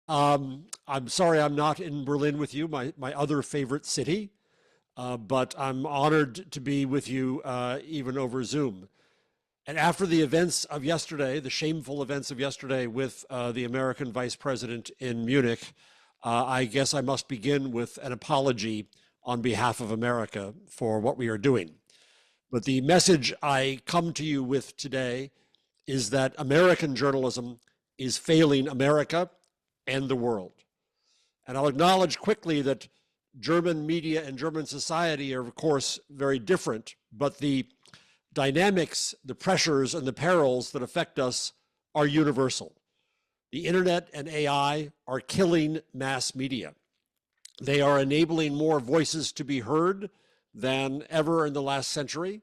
I'm sorry I'm not in Berlin with you, my other favorite city, but I'm honored to be with you even over Zoom. And after the events of yesterday, the shameful events of yesterday with the American vice president in Munich, I guess I must begin with an apology on behalf of America for what we are doing. But the message I come to you with today is that American journalism is failing America and the world. And I'll acknowledge quickly that German media and German society are, of course, very different, but the dynamics, the pressures, and the perils that affect us are universal. The internet and AI are killing mass media. They are enabling more voices to be heard than ever in the last century.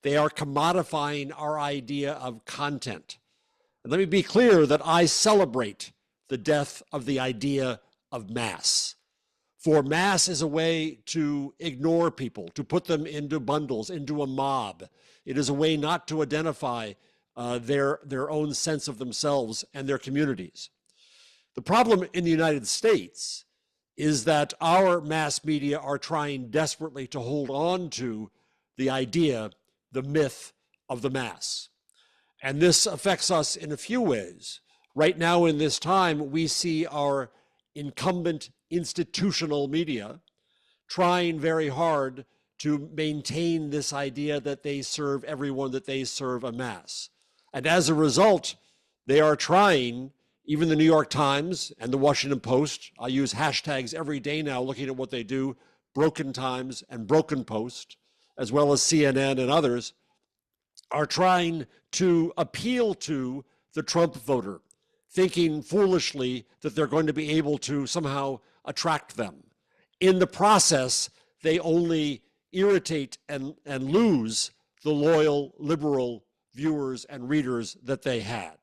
They are commodifying our idea of content. And let me be clear that I celebrate the death of the idea of mass. For mass is a way to ignore people, to put them into bundles, into a mob. It is a way not to identify their own sense of themselves and their communities. The problem in the United States is that our mass media are trying desperately to hold on to the idea, the myth of the mass. And this affects us in a few ways. Right now in this time, we see our incumbent institutional media trying very hard to maintain this idea that they serve everyone, that they serve a mass. And as a result, they are trying, even the New York Times and the Washington Post, I use hashtags every day now looking at what they do, Broken Times and Broken Post, as well as CNN and others, are trying to appeal to the Trump voter, thinking foolishly that they're going to be able to somehow attract them. In the process, they only irritate and lose the loyal liberal viewers and readers that they had.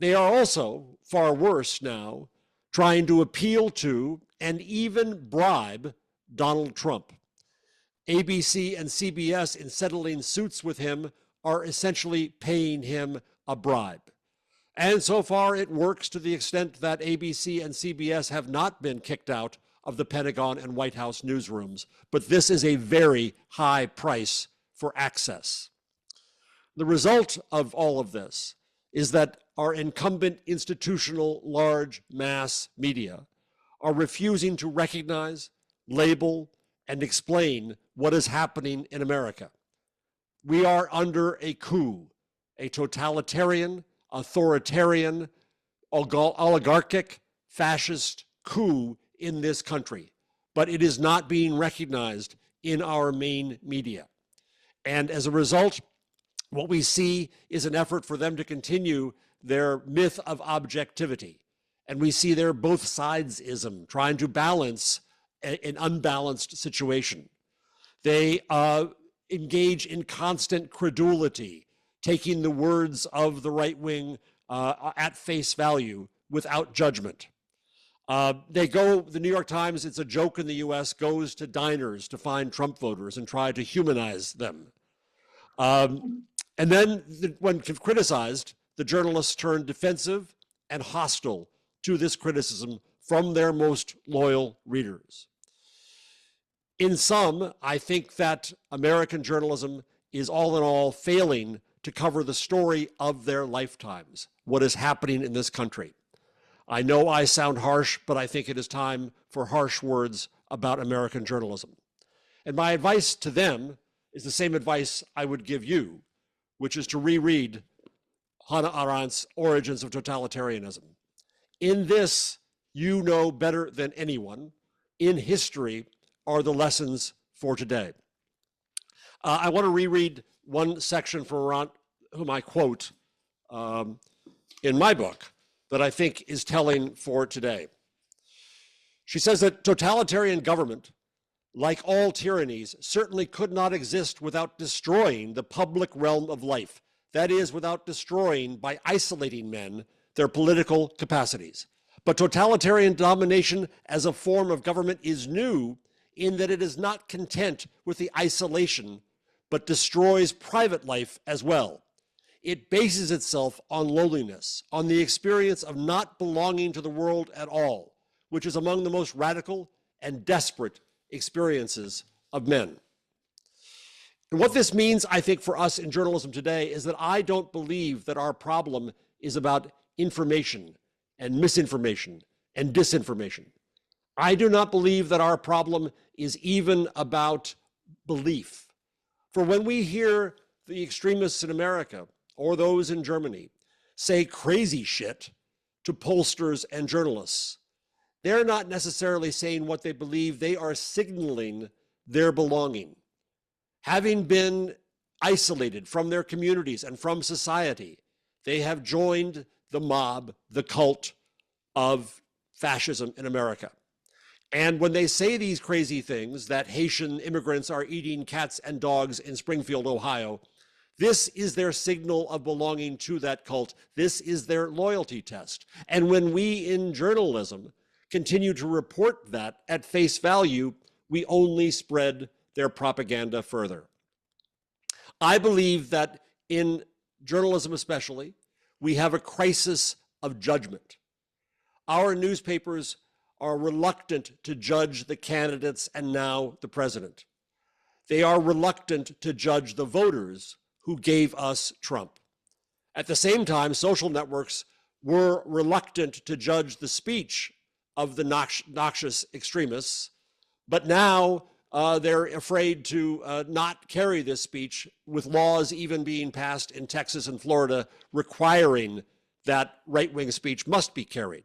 They are also, far worse now, trying to appeal to and even bribe Donald Trump. ABC and CBS, in settling suits with him, are essentially paying him a bribe. And so far it works to the extent that ABC and CBS have not been kicked out of the Pentagon and White House newsrooms. But this is a very high price for access. The result of all of this is that our incumbent institutional large mass media are refusing to recognize, label, and explain what is happening in America. We are under a coup, a totalitarian, authoritarian, oligarchic, fascist coup in this country, but it is not being recognized in our main media. And as a result, what we see is an effort for them to continue their myth of objectivity. And we see their both-sidesism, trying to balance an unbalanced situation. They engage in constant credulity, taking the words of the right wing at face value without judgment. The New York Times, it's a joke in the US, goes to diners to find Trump voters and try to humanize them. And then when criticized, the journalists turn defensive and hostile to this criticism from their most loyal readers. In sum, I think that American journalism is all in all failing to cover the story of their lifetimes, what is happening in this country. I know I sound harsh, but I think it is time for harsh words about American journalism. And my advice to them is the same advice I would give you, which is to reread Hannah Arendt's Origins of Totalitarianism. In this, you know better than anyone, in history are the lessons for today. I want to reread one section from Arendt, whom I quote in my book, that I think is telling for today. She says that totalitarian government, like all tyrannies, certainly could not exist without destroying the public realm of life. That is, without destroying, by isolating men, their political capacities. But totalitarian domination as a form of government is new in that it is not content with the isolation, but destroys private life as well. it bases itself on loneliness, on the experience of not belonging to the world at all, which is among the most radical and desperate experiences of men. And what this means, I think, for us in journalism today is that I don't believe that our problem is about information and misinformation and disinformation. I do not believe that our problem is even about belief. For when we hear the extremists in America or those in Germany say crazy shit to pollsters and journalists, they're not necessarily saying what they believe, they are signaling their belonging. Having been isolated from their communities and from society, they have joined the mob, the cult of fascism in America. And when they say these crazy things, that Haitian immigrants are eating cats and dogs in Springfield, Ohio, this is their signal of belonging to that cult. This is their loyalty test. And when we in journalism continue to report that at face value, we only spread their propaganda further. I believe that in journalism especially, we have a crisis of judgment. Our newspapers are reluctant to judge the candidates and now the president. They are reluctant to judge the voters who gave us Trump. At the same time, social networks were reluctant to judge the speech of the noxious extremists, but now they're afraid to not carry this speech, with laws even being passed in Texas and Florida requiring that right-wing speech must be carried.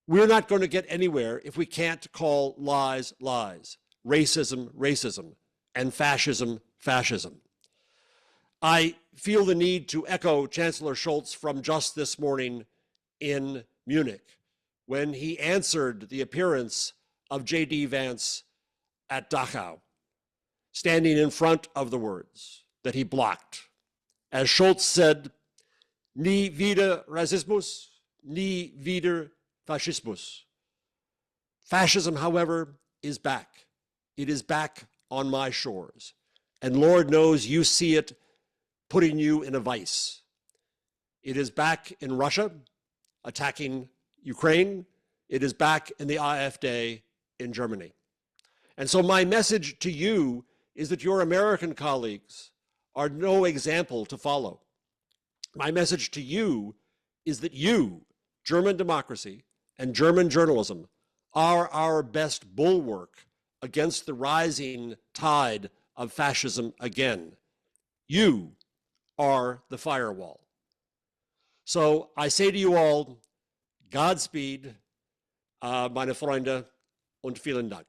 We're not going to get anywhere if we can't call lies, lies, racism, racism, and fascism, fascism. I feel the need to echo Chancellor Scholz from just this morning in Munich when he answered the appearance of J.D. Vance at Dachau, standing in front of the words that he blocked. As Scholz said, nie wieder Rassismus, nie wieder Fascismus. Fascism, however, is back. It is back on my shores. And Lord knows you see it putting you in a vice. It is back in Russia, attacking Ukraine. It is back in the AfD in Germany. And so my message to you is that your American colleagues are no example to follow. My message to you is that you, German democracy and German journalism, are our best bulwark against the rising tide of fascism again. You are the firewall. So I say to you all, Godspeed, meine Freunde, und vielen Dank.